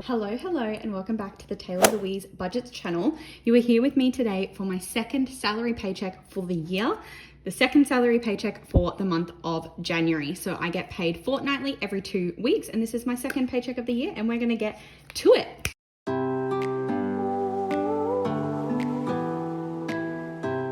Hello, and welcome back to the Taylah Louise Budgets channel. You are here with me today for my second salary paycheck for the year, the second salary paycheck for the month of January. So I get paid fortnightly every 2 weeks, and this is my second paycheck of the year, and we're gonna get to it.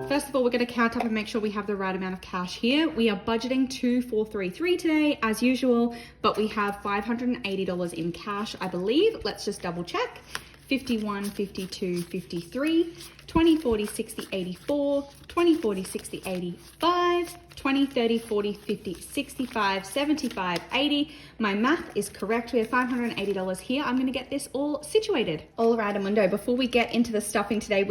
First of all, we're going to count up and make sure we have the right amount of cash here. We are budgeting 2,433 today as usual, but we have $580 in cash, I believe. Let's just double check. 51, 52, 53, 20, 40, 60, 84, 20, 40, 60, 85, 20, 30, 40, 50, 65, 75, 80. My math is correct. We have $580 here. I'm going to get this all situated. All right, Amundo, before we get into the stuffing today,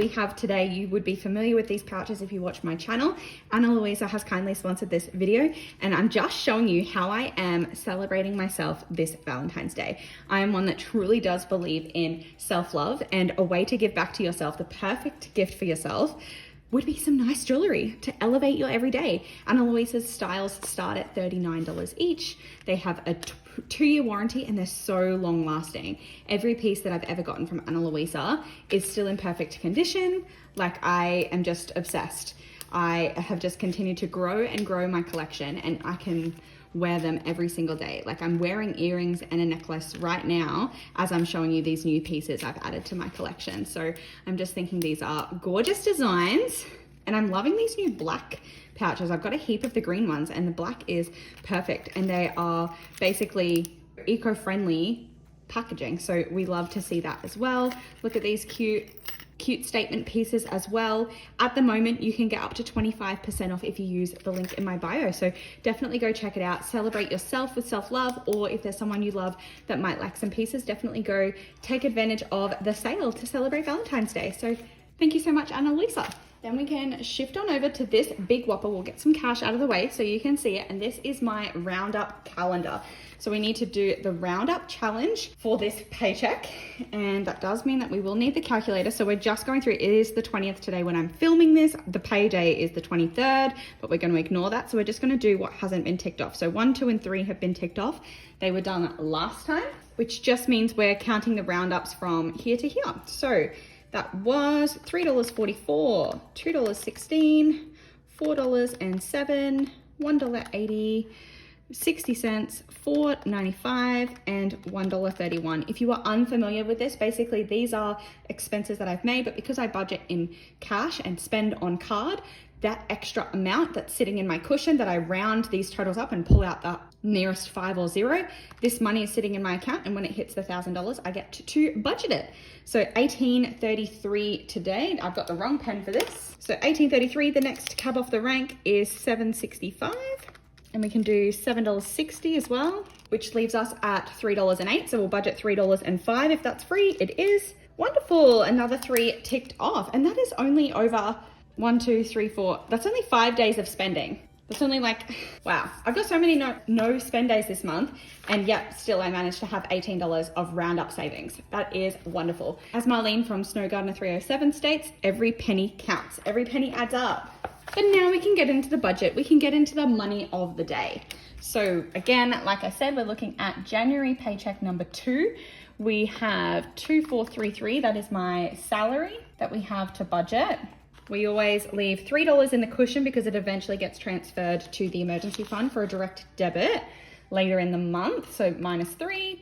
you would be familiar with these pouches if you watch my channel. Luisa has kindly sponsored this video, and I'm just showing you how I am celebrating myself this Valentine's Day. I am one that truly does believe in self-love, and a way to give back to yourself, the perfect gift for yourself, would be some nice jewelry to elevate your everyday. Luisa's styles start at $39 each. They have a 2-year warranty, and they're so long lasting. Every piece that I've ever gotten from Luisa is still in perfect condition. Like, I am just obsessed. I have just continued to grow and grow my collection, and I can wear them every single day. Like, I'm wearing earrings and a necklace right now as I'm showing you these new pieces I've added to my collection. So I'm just thinking these are gorgeous designs, and I'm loving these new black pouches. I've got a heap of the green ones, and the black is perfect, and they are basically eco-friendly packaging. So we love to see that as well. Look at these cute statement pieces as well. At the moment, you can get up to 25% off if you use the link in my bio. So definitely go check it out. Celebrate yourself with self-love, or if there's someone you love that might like some pieces, definitely go take advantage of the sale to celebrate Valentine's Day. So thank you so much, Luisa. Then we can shift on over to this big whopper. We'll get some cash out of the way so you can see it. And this is my Roundup calendar. So we need to do the Roundup challenge for this paycheck. And that does mean that we will need the calculator. So we're just going through, it is the 20th today when I'm filming this. The pay day is the 23rd, but we're going to ignore that. So we're just going to do what hasn't been ticked off. So 1, 2, and 3 have been ticked off. They were done last time, which just means we're counting the roundups from here to here. So that was $3.44, $2.16, $4.07, $1.80, 60 cents, $4.95, and $1.31. If you are unfamiliar with this, basically these are expenses that I've made, but because I budget in cash and spend on card, that extra amount that's sitting in my cushion that I round these totals up and pull out the nearest 5 or 0, this money is sitting in my account, and when it hits the $1,000, I get to budget it. So $18.33 today. I've got the wrong pen for this. So $18.33, the next cab off the rank is $7.65. And we can do $7.60 as well, which leaves us at $3.08. So we'll budget $3.05 if that's free. It is. Wonderful. Another 3 ticked off. And that is only over 1, 2, 3, 4. That's only 5 days of spending. That's only like, wow. I've got so many no spend days this month, and yet still I managed to have $18 of Roundup savings. That is wonderful. As Marlene from Snow Gardener 307 states, every penny counts. Every penny adds up. But now we can get into the budget. We can get into the money of the day. So again, like I said, we're looking at January paycheck number 2. We have 2,433. That is my salary that we have to budget. We always leave $3 in the cushion because it eventually gets transferred to the emergency fund for a direct debit later in the month. So -3.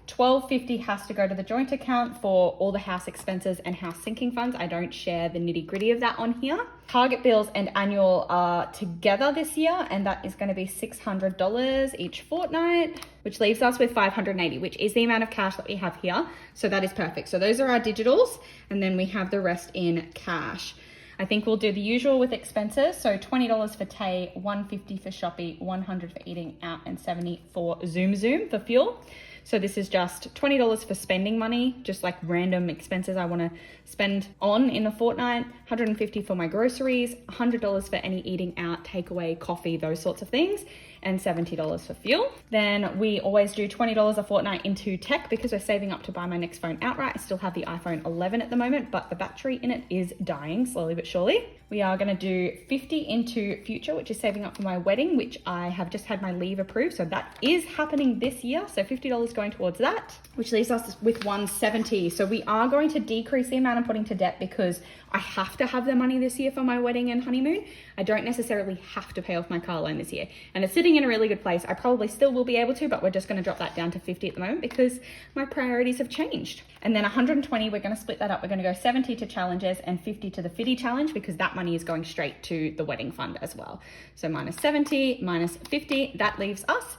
$12.50 has to go to the joint account for all the house expenses and house sinking funds. I don't share the nitty gritty of that on here. Target bills and annual are together this year, and that is going to be $600 each fortnight, which leaves us with $580, which is the amount of cash that we have here. So that is perfect. So those are our digitals, and then we have the rest in cash. I think we'll do the usual with expenses. So $20 for Tay, $150 for Shopee, $100 for eating out, and $70 for Zoom for fuel. So this is just $20 for spending money, just like random expenses I want to spend on in a fortnight, $150 for my groceries, $100 for any eating out, takeaway, coffee, those sorts of things. and $70 for fuel. Then we always do $20 a fortnight into tech because we're saving up to buy my next phone outright. I still have the iPhone 11 at the moment, but the battery in it is dying slowly but surely. We are going to do 50 into future, which is saving up for my wedding, which I have just had my leave approved. So that is happening this year. So $50 going towards that, which leaves us with 170. So we are going to decrease the amount I'm putting to debt because I have to have the money this year for my wedding and honeymoon. I don't necessarily have to pay off my car loan this year. And it's sitting in a really good place. I probably still will be able to, but we're just going to drop that down to 50 at the moment because my priorities have changed. And then 120, we're going to split that up. We're going to go 70 to challenges and 50 to the Fitty challenge because that money is going straight to the wedding fund as well. So minus 70, minus 50, that leaves us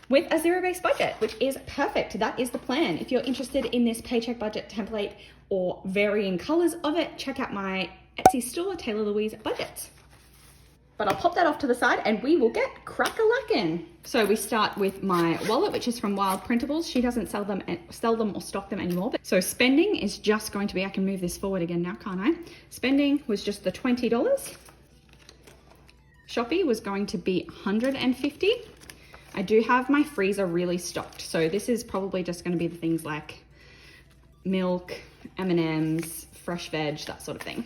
with a zero-based budget, which is perfect. That is the plan. If you're interested in this paycheck budget template or varying colors of it, check out my Etsy store, Taylah Louise Budgets. But I'll pop that off to the side and we will get crack-a-lackin'. So we start with my wallet, which is from Wild Printables. She doesn't sell them or stock them anymore. So spending is just going to be, I can move this forward again now, can't I? Spending was just the $20. Shopee was going to be $150. I do have my freezer really stocked. So this is probably just going to be the things like milk, M&Ms, fresh veg, that sort of thing.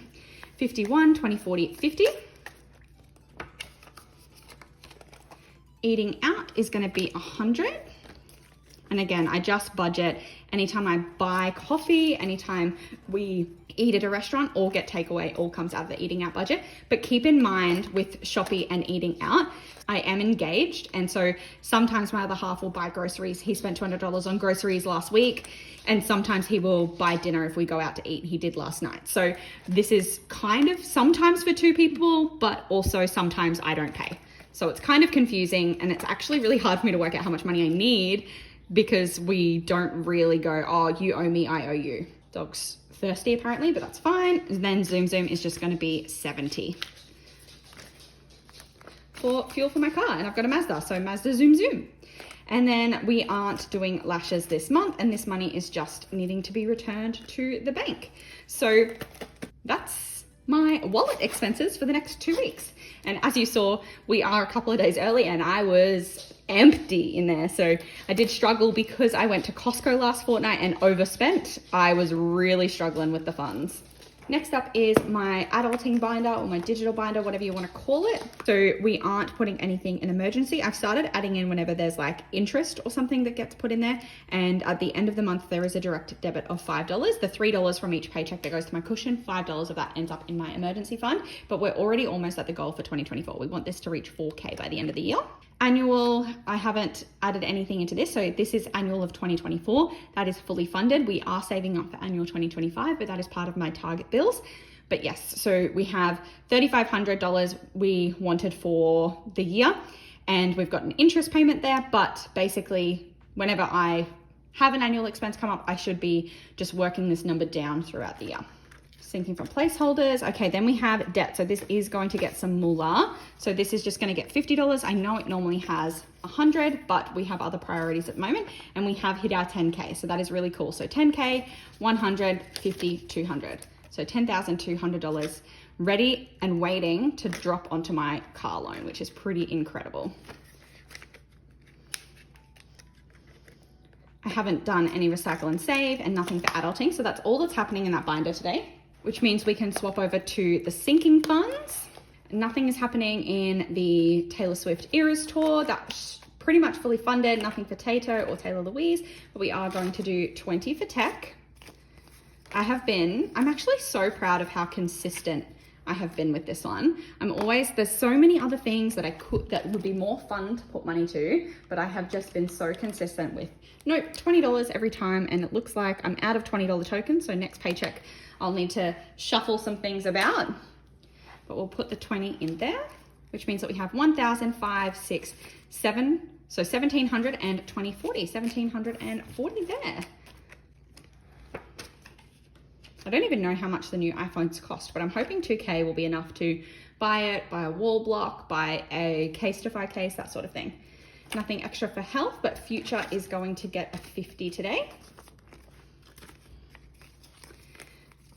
51, 20, 40, 50. Eating out is going to be 100. And again, I just budget anytime I buy coffee, anytime we eat at a restaurant or get takeaway, all comes out of the eating out budget. But keep in mind with Shopee and eating out, I am engaged. And so sometimes my other half will buy groceries. He spent $200 on groceries last week. And sometimes he will buy dinner if we go out to eat. He did last night. So this is kind of sometimes for two people, but also sometimes I don't pay. So it's kind of confusing and it's actually really hard for me to work out how much money I need because we don't really go, oh, you owe me, I owe you. Dog's thirsty apparently, but that's fine. And then Zoom is just going to be 70 for fuel for my car. And I've got a Mazda, so Mazda Zoom. And then we aren't doing lashes this month and this money is just needing to be returned to the bank. So that's my wallet expenses for the next 2 weeks. And as you saw, we are a couple of days early and I was empty in there. So I did struggle because I went to Costco last fortnight and overspent. I was really struggling with the funds. Next up is my adulting binder or my digital binder, whatever you want to call it. So we aren't putting anything in emergency. I've started adding in whenever there's like interest or something that gets put in there. And at the end of the month, there is a direct debit of $5. The $3 from each paycheck that goes to my cushion, $5 of that ends up in my emergency fund. But we're already almost at the goal for 2024. We want this to reach 4K by the end of the year. Annual, I haven't added anything into this. So this is annual of 2024. That is fully funded. We are saving up for annual 2025, but that is part of my target bills. But yes, so we have $3,500 we wanted for the year and we've got an interest payment there, but basically whenever I have an annual expense come up, I should be just working this number down throughout the year. Thinking from placeholders. Okay, then we have debt. So this is going to get some moolah. So this is just going to get $50. I know it normally has 100, but we have other priorities at the moment and we have hit our 10K. So that is really cool. So 10K, 100, 50, 200. So $10,200 ready and waiting to drop onto my car loan, which is pretty incredible. I haven't done any recycle and save and nothing for adulting. So that's all that's happening in that binder today, which means we can swap over to the sinking funds. Nothing is happening in the Taylor Swift Eras tour. That's pretty much fully funded. Nothing for Tato or Taylah Louise, but we are going to do 20 for tech. I'm actually so proud of how consistent I have been with this one. There's so many other things that would be more fun to put money to, but I have just been so consistent with, nope, $20 every time. And it looks like I'm out of $20 tokens. So next paycheck, I'll need to shuffle some things about, but we'll put the 20 in there, which means that we have 1,000, 5, 6, 7. So 1,700 and 20, 40, 1,740 there. I don't even know how much the new iPhones cost, but I'm hoping 2K will be enough to buy it, buy a wall block, buy a Casetify case, that sort of thing. Nothing extra for health, but future is going to get a 50 today.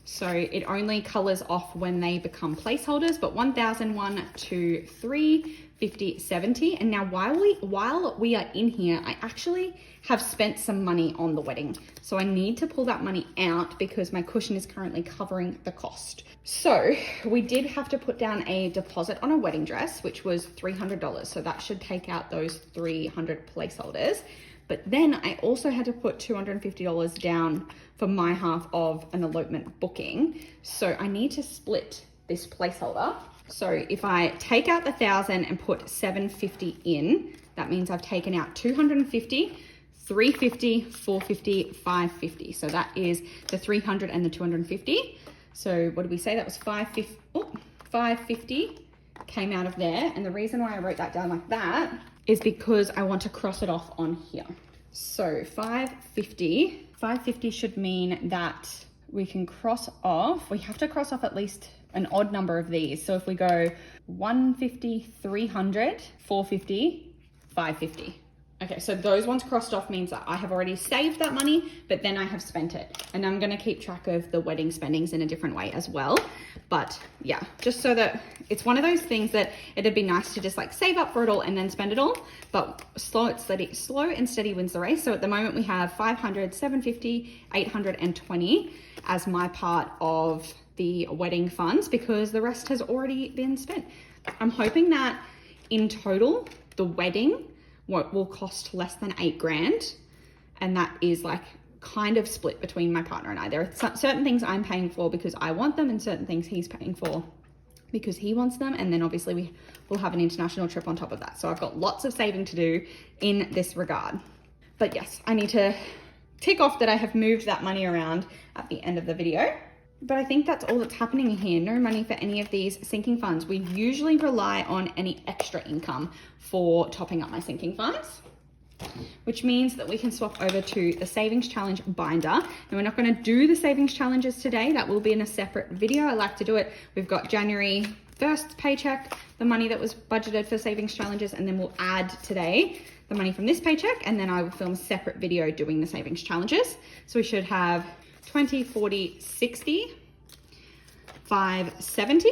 So it only colors off when they become placeholders, but 1,000, 1, 2, 3, 50, 70. And now while we are in here, I actually have spent some money on the wedding. So I need to pull that money out because my cushion is currently covering the cost. So we did have to put down a deposit on a wedding dress, which was $300. So that should take out those 300 placeholders. But then I also had to put $250 down for my half of an elopement booking. So I need to split this placeholder. So if I take out the 1,000 and put 750 in, that means I've taken out 250, 350, 450, 550. So that is the 300 and the 250. So what did we say? That was 550. Oh, 550 came out of there. And the reason why I wrote that down like that is because I want to cross it off on here. So 550 should mean that we can cross off. We have to cross off at least an odd number of these. So if we go 150, 300, 450, 550. Okay, so those ones crossed off means that I have already saved that money, but then I have spent it. And I'm gonna keep track of the wedding spendings in a different way as well. But yeah, just so that it's one of those things that it'd be nice to just like save up for it all and then spend it all. But slow and steady wins the race. So at the moment we have 500, 750, 820 as my part of the wedding funds because the rest has already been spent. I'm hoping that in total, the wedding will cost less than $8,000, and that is like kind of split between my partner and I. There are certain things I'm paying for because I want them and certain things he's paying for because he wants them, and then obviously we will have an international trip on top of that. So I've got lots of saving to do in this regard. But yes, I need to tick off that I have moved that money around at the end of the video. But I think that's all that's happening here. No money for any of these sinking funds. We usually rely on any extra income for topping up my sinking funds, which means that we can swap over to the savings challenge binder. And we're not going to do the savings challenges today. That will be in a separate video. I like to do it. We've got January 1st paycheck, the money that was budgeted for savings challenges, and then we'll add today the money from this paycheck, and then I will film a separate video doing the savings challenges. So we should have 20, 40, 60, 570.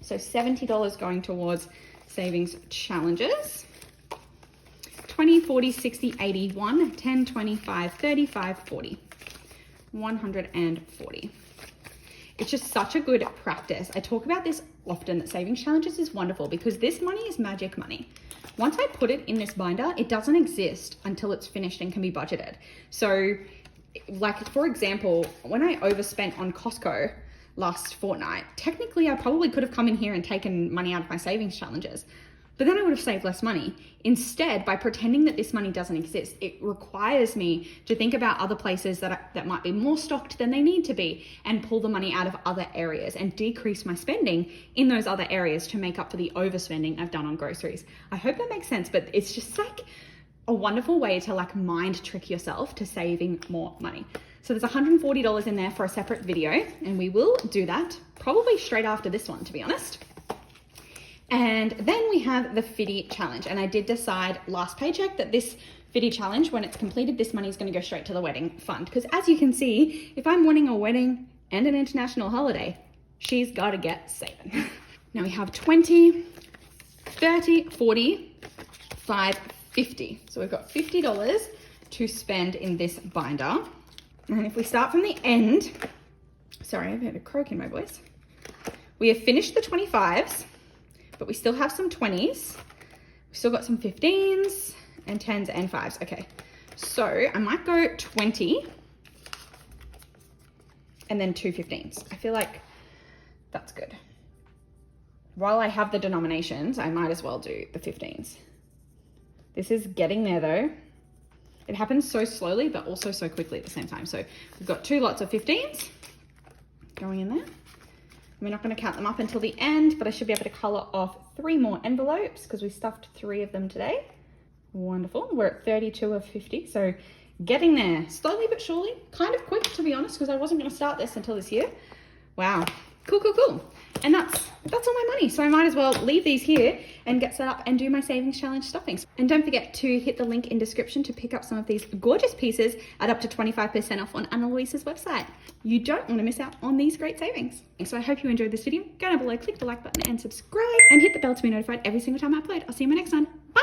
So $70 going towards savings challenges. 20, 40, 60, 80, 1, 10, 25, 35, 40. 140. It's just such a good practice. I talk about this often, that savings challenges is wonderful because this money is magic money. Once I put it in this binder, it doesn't exist until it's finished and can be budgeted. So like, for example, when I overspent on Costco last fortnight, technically I probably could have come in here and taken money out of my savings challenges, but then I would have saved less money. Instead, by pretending that this money doesn't exist, it requires me to think about other places that might be more stocked than they need to be and pull the money out of other areas and decrease my spending in those other areas to make up for the overspending I've done on groceries. I hope that makes sense, but it's just like a wonderful way to like mind trick yourself to saving more money. So there's $140 in there for a separate video, and we will do that probably straight after this one, to be honest. And then we have the Fitty challenge. And I did decide last paycheck that this Fitty challenge, when it's completed, this money is going to go straight to the wedding fund. Because as you can see, if I'm wanting a wedding and an international holiday, she's got to get saving. Now we have 20, 30, 40, 5, 50. So we've got $50 to spend in this binder. And if we start from the end, sorry, I've had a croak in my voice. We have finished the 25s, but we still have some 20s. We still got some 15s and 10s and 5s. Okay, so I might go 20 and then 2 15s. I feel like that's good. While I have the denominations, I might as well do the 15s. This is getting there though. It happens so slowly, but also so quickly at the same time. So we've got 2 lots of 15s going in there. We're not going to count them up until the end, but I should be able to color off 3 more envelopes because we stuffed 3 of them today. Wonderful. We're at 32 of 50. So getting there slowly but surely, kind of quick to be honest, because I wasn't going to start this until this year. Wow. Cool, cool, cool. And that's all my money. So I might as well leave these here and get set up and do my savings challenge stuffings. And don't forget to hit the link in description to pick up some of these gorgeous pieces at up to 25% off on Luisa's website. You don't want to miss out on these great savings. So I hope you enjoyed this video. Go down below, click the like button and subscribe, and hit the bell to be notified every single time I upload. I'll see you in my next one. Bye.